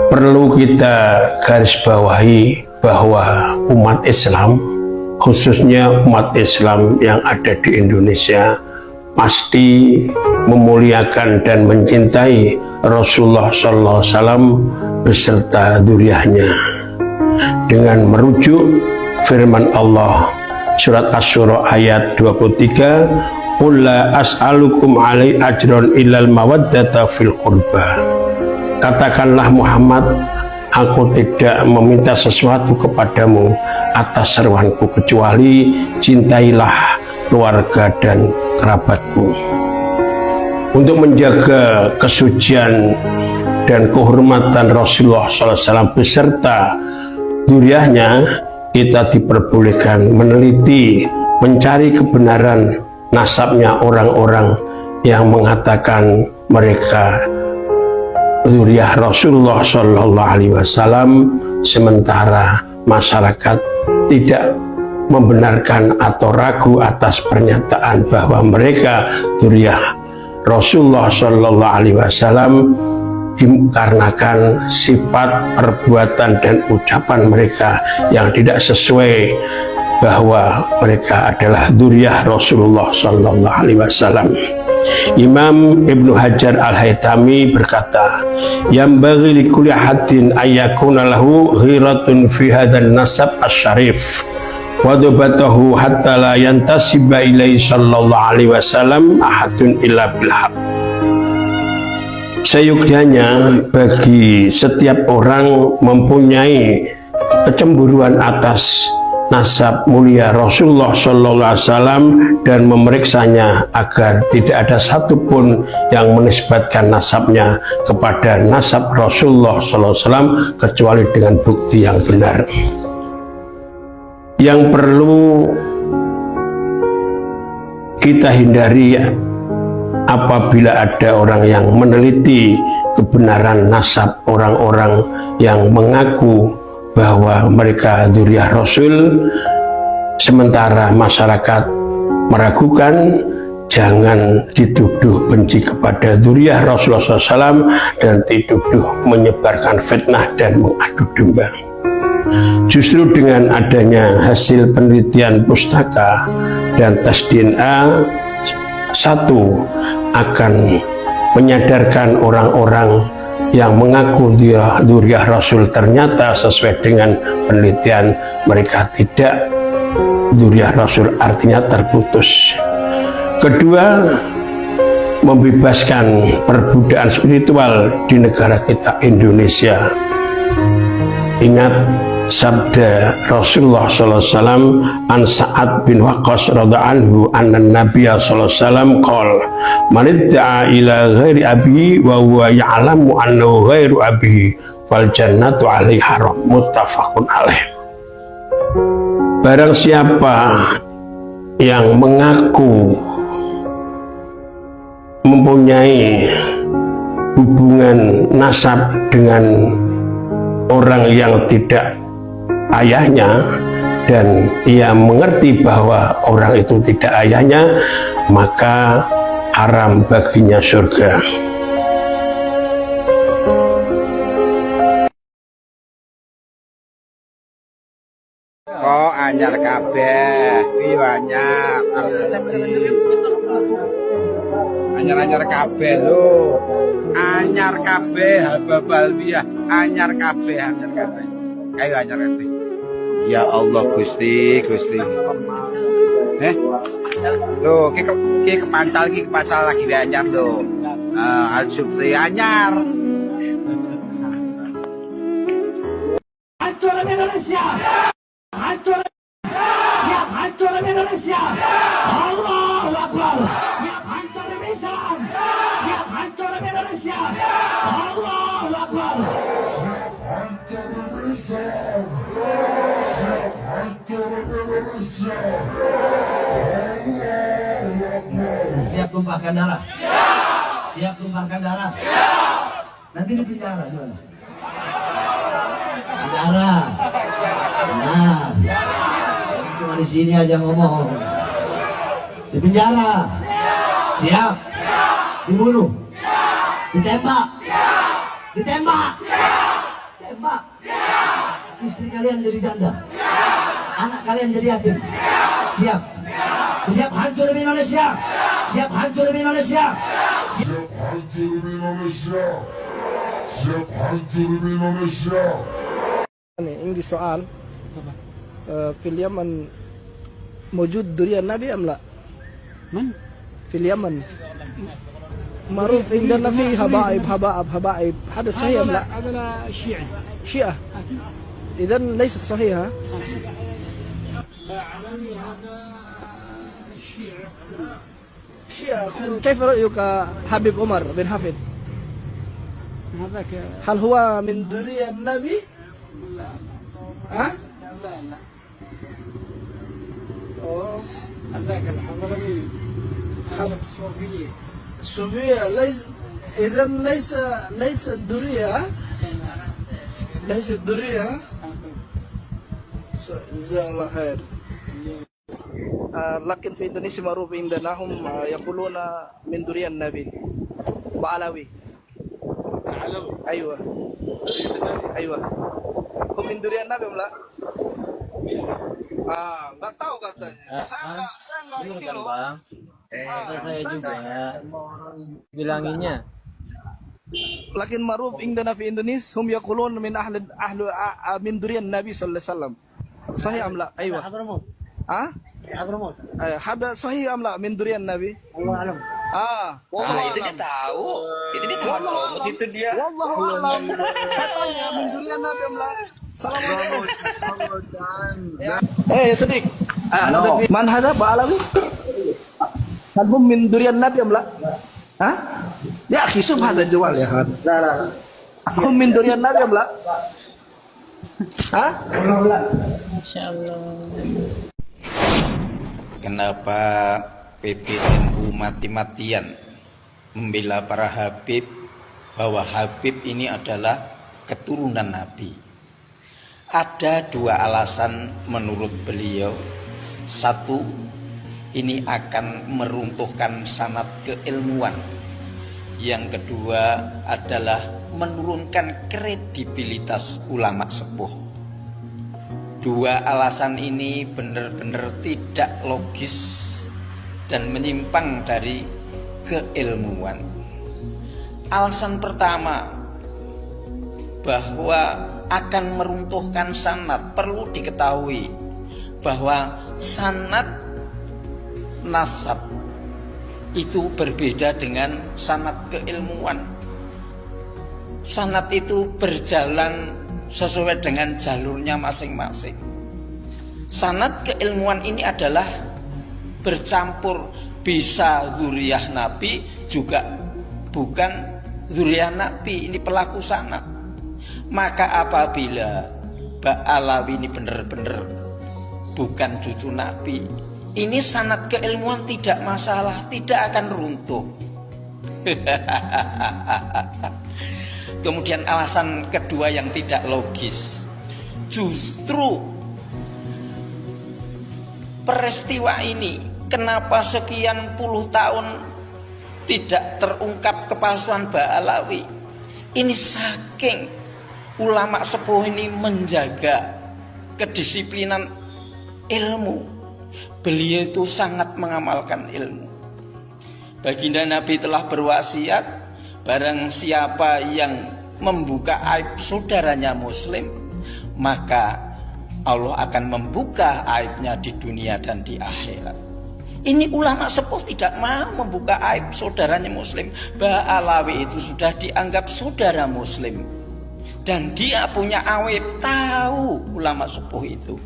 Perlu kita garis bawahi bahwa umat Islam, khususnya umat Islam yang ada di Indonesia, pasti memuliakan dan mencintai Rasulullah SAW beserta dzurriyyahnya dengan merujuk firman Allah surat Asy-Syura ayat 23, "Qul la as'alukum 'alaihi ajran illal mawaddata fil qurba." Katakanlah Muhammad, aku tidak meminta sesuatu kepadamu atas seruanku kecuali cintailah keluarga dan kerabatku. Untuk menjaga kesucian dan kehormatan Rasulullah SAW beserta dzurriyyahnya, kita diperbolehkan meneliti, mencari kebenaran nasabnya orang-orang yang mengatakan mereka dzurriyyah Rasulullah SAW, sementara masyarakat tidak membenarkan atau ragu atas pernyataan bahwa mereka dzurriyyah Rasulullah SAW dikarenakan sifat, perbuatan dan ucapan mereka yang tidak sesuai bahwa mereka adalah dzurriyyah Rasulullah SAW. Imam Ibnu Hajar Al-Haytami berkata, "Yambaghi likulli hadin ayyakuna lahu ghiratun fi hadzal nasab asy-syarif wa dabatahu hatta la yantasiba ilaihi sallallahu alaihi wasallam ahadun illa bil haq." Seyogyanya bagi setiap orang mempunyai kecemburuan atas nasab mulia Rasulullah SAW dan memeriksanya agar tidak ada satupun yang menisbatkan nasabnya kepada nasab Rasulullah SAW kecuali dengan bukti yang benar. Yang perlu kita hindari apabila ada orang yang meneliti kebenaran nasab orang-orang yang mengaku bahwa mereka dzurriyyah Rasul, sementara masyarakat meragukan, jangan dituduh benci kepada dzurriyyah Rasulullah SAW dan dituduh menyebarkan fitnah dan mengadu domba. Justru dengan adanya hasil penelitian pustaka dan tes DNA, satu akan menyadarkan orang-orang yang mengaku dia dzurriyyah Rasul ternyata sesuai dengan penelitian mereka tidak dzurriyyah Rasul, artinya terputus. Kedua, membebaskan perbudakan spiritual di negara kita Indonesia. Ingat sabda Rasulullah SAW an Sa'ad bin Waqqas radhiyallahu anhu anna Nabiya SAW qol man idda'a ila ghairi abi wa huwa ya'lamu annahu ghairu abihi fal jannatu alaihi haram, muttafaqun alaih. Barang siapa yang mengaku mempunyai hubungan nasab dengan orang yang tidak ayahnya dan ia mengerti bahwa orang itu tidak ayahnya, maka haram baginya surga. Oh, anyar kabeh, iya anyar. Anyar kabeh lho. Anyar kabeh hababalbiyah, anyar kabeh. Ayo anyar kabeh. Ya Allah Gusti. Loh, ki kepansal lagi anyar lho. Al-Sufri anyar. Hancur Indonesia. Hancur. Siap hancur Indonesia. Allahu Akbar. Siap hancur Islam. Siap hancur Indonesia. Allahu Akbar. Siap hancur Islam. Siap hancur Indonesia. Allahu Akbar. Siap tumpahkan darah. Siap tumpahkan darah. Nanti di penjara gimana? Penjara. Benar. Cuma di sini aja ngomong. Di penjara. Siap. Dibunuh. Ditembak. Ditembak. Tembak. Istri kalian jadi janda. Anak kalian jadi yatim. Siap. Siap hancur demi Indonesia. Siap hancur demi Indonesia. Siap hancur demi Indonesia. Siap hancur demi Indonesia. عندي سؤال في اليمن موجود ذرية النبي أم لا؟ من؟ في اليمن معروف عندنا في هبائب هذا صحيح أم لا؟ هذا الشيعي شيعة إذا ليس صحيح ها؟ لا علوي هذا الشيعي شيعة كيف رأيك حبيب عمر بن حفيظ؟ هذاك هل هو من ذرية النبي؟ ها؟ لا لا أوه. هذاك الحضرمي هذاك الصوفية صوفيا إذا ليس الذرية ها؟ ليس الذرية ها؟ جزاه الله خير. لكن في إندونيسيا معروف عندنا هم يقولون من ذرية النبي بعلوي. علوي أيوة أيوة هم من ذرية النبي ولا؟ nggak tahu katanya. Saya nggak ini loh. Bang. Saya juga bilanginnya. Lakin maruf indana fi Indonesia hum yaqulun min min duriyan Nabi sallallahu alaihi wasallam. Sahih am la? Aywa. حضرموت Hada sahih am la min duriyan Nabi? الله أعلم Wallahu Itu dia alam. tahu. Itu dia tahu. Wallahu alam. Itu dia. Wallahu alam. Saya tanya min duriyan Nabi am la? Assalamualaikum. Sedik. Man hada ba'alawi? Hal hum min duriyan Nabi am la? Hah? Ya akhi, sub hada jawal ya kan. Hum min duriyan Nabi am la? Hah? Kenapa PBNU mati-matian membela para Habib, bahwa Habib ini adalah keturunan Nabi? Ada dua alasan menurut beliau. Satu, ini akan meruntuhkan sanad keilmuan. Yang kedua adalah menurunkan kredibilitas ulama sepuh. Dua alasan ini benar-benar tidak logis dan menyimpang dari keilmuan. Alasan pertama, bahwa akan meruntuhkan sanad. Perlu diketahui bahwa sanad nasab itu berbeda dengan sanad keilmuan. Sanad itu berjalan sesuai dengan jalurnya masing-masing. Sanad keilmuan ini adalah bercampur, bisa zuriyah Nabi juga bukan zuriyah Nabi, ini pelaku sanad. Maka apabila Ba'alawi ini benar-benar bukan cucu Nabi, ini sanad keilmuan tidak masalah, tidak akan runtuh. Kemudian alasan kedua yang tidak logis, justru peristiwa ini kenapa sekian puluh tahun tidak terungkap kepalsuan Ba'alawi? Ini saking ulama sepuh ini menjaga kedisiplinan ilmu. Beliau itu sangat mengamalkan ilmu. Baginda Nabi telah berwasiat, barang siapa yang membuka aib saudaranya muslim, maka Allah akan membuka aibnya di dunia dan di akhirat. Ini ulama sepuh tidak mau membuka aib saudaranya muslim. Ba'alawi itu sudah dianggap saudara muslim, dan dia punya aib, tahu ulama sepuh itu.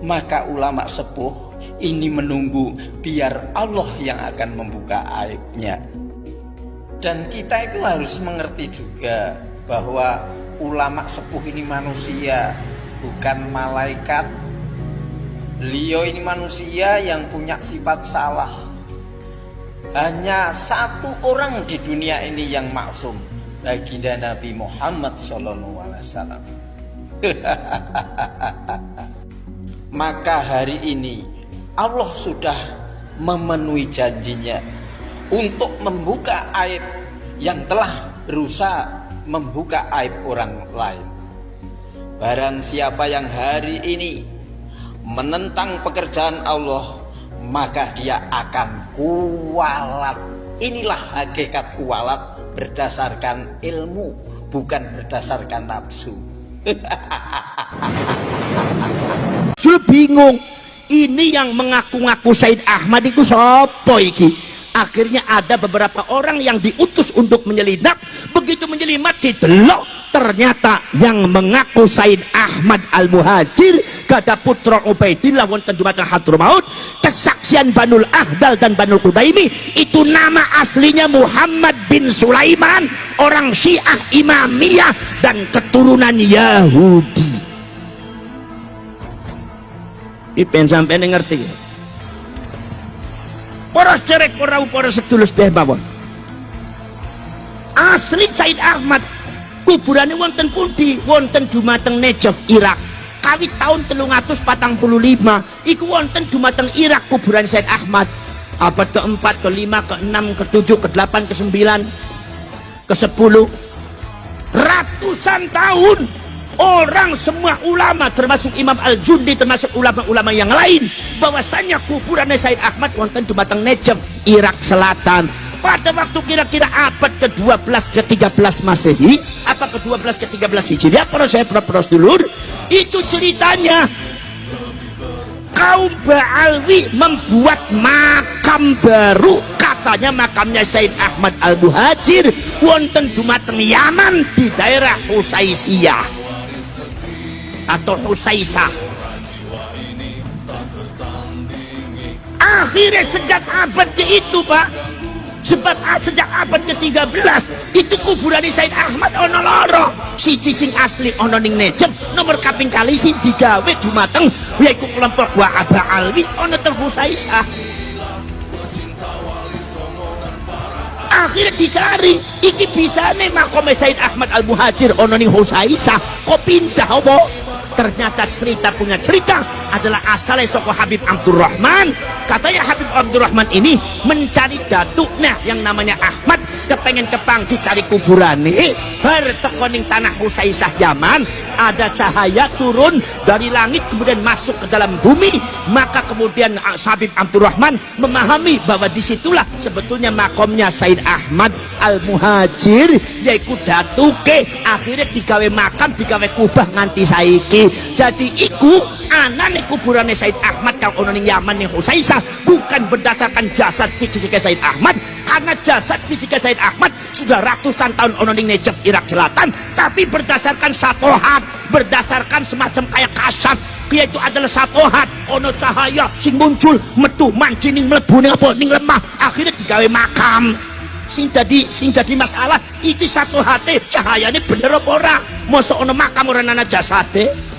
Maka ulama sepuh ini menunggu biar Allah yang akan membuka aibnya. Dan kita itu harus mengerti juga bahwa ulama sepuh ini manusia, bukan malaikat. Beliau ini manusia yang punya sifat salah. Hanya satu orang di dunia ini yang maksum, baginda Nabi Muhammad SAW. Maka hari ini Allah sudah memenuhi janjinya untuk membuka aib yang telah berusaha membuka aib orang lain. Barang siapa yang hari ini menentang pekerjaan Allah, maka dia akan kualat. Inilah hakikat kualat berdasarkan ilmu, bukan berdasarkan nafsu. Sudah bingung, ini yang mengaku-ngaku Said Ahmad itu sopo iki? Akhirnya ada beberapa orang yang diutus untuk menyelidak. Begitu menyelimat didelok, ternyata yang mengaku Said Ahmad Al-Muhajir gada putra Ubaidillah wonten dumateng Hadramaut, kesaksian Banul Ahdal dan Banul Qudaimi, itu nama aslinya Muhammad bin Sulaiman, orang Syiah Imamiyah dan keturunan Yahudi. Ipen sampai ngerti. Poros cerek orang poros sedulur deh bawon. Asli Said Ahmad kuburannya wonten pundi? Wonten dumateng Najaf, Irak. Kawit tahun 345 iku wonten dumateng Irak kuburan Said Ahmad. Abad ke-4, ke-5, ke-6, ke-7, ke-8, ke-9, ke-10. Ratusan tahun orang semua ulama termasuk Imam Al-Jundi termasuk ulama-ulama yang lain bahwasanya kuburan Said Ahmad wonten dumateng Najaf, Irak Selatan. Pada waktu kira-kira abad ke-12 ke-13 Masehi, apa ke-12 ke-13 Hijriah, para saya pros dulur, itu ceritanya kaum Ba'alwi membuat makam baru, katanya makamnya Said Ahmad Al-Muhajir wonten dumateng Yaman di daerah Husaisiyah atau Husaisah. Akhirnya sejak abad itu Pak, sejak abad ke-13 itu kuburan Said Ahmad ono loro, siji sing asli ono ning Najaf, nomor kaping kali sing digawe dumateng yaiku kelompok Wa'aba Alwi ono teng Husaisah. Akhirnya dicari iki bisane makome Said Ahmad Al-Muhajir ono ning Husaisah kok pindah apa? Ternyata cerita punya cerita adalah asalnya soko Habib Abdurrahman. Katanya Habib Abdurrahman ini mencari datuknya yang namanya Ahmad, kepengen kepanggi cari kuburane, bar tekoning tanah Husaisah Yaman, ada cahaya turun dari langit kemudian masuk ke dalam bumi. Maka kemudian Habib Abdurrahman memahami bahwa disitulah sebetulnya makomnya Said Ahmad Al-Muhajir, yaitu datuke. Akhirnya digawe makam, digawe kubah nganti saiki. Jadi iku anane kuburannya Said Ahmad kang ono ning Yaman ning Husaisah bukan berdasarkan jasad fisik Said Ahmad, karena jasad fisik Said Ahmad sudah ratusan tahun ono ning Najaf, Irak Selatan, tapi berdasarkan satohat, berdasarkan semacam kayak kasat, yaitu adalah satohat, ono cahaya sing muncul metu mancining mlebu ning apa ning lemah, akhirnya digawe makam. Sing dadi masalah iki satohate cahayane bener apa ora? Mosok ono makam ora ana jasade?